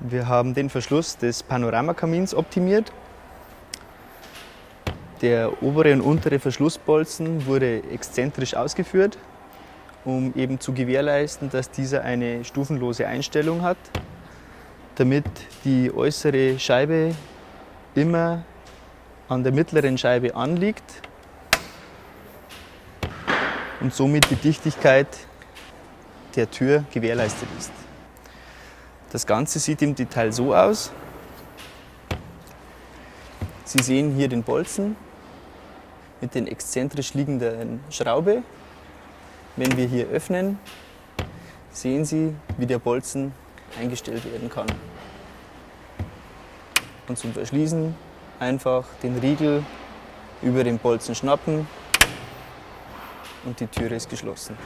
Wir haben den Verschluss des Panoramakamins optimiert. Der obere und untere Verschlussbolzen wurde exzentrisch ausgeführt, um eben zu gewährleisten, dass dieser eine stufenlose Einstellung hat, damit die äußere Scheibe immer an der mittleren Scheibe anliegt und somit die Dichtigkeit der Tür gewährleistet ist. Das Ganze sieht im Detail so aus. Sie sehen hier den Bolzen mit den exzentrisch liegenden Schraube. Wenn wir hier öffnen, sehen Sie, wie der Bolzen eingestellt werden kann. Und zum Verschließen einfach den Riegel über den Bolzen schnappen und die Türe ist geschlossen.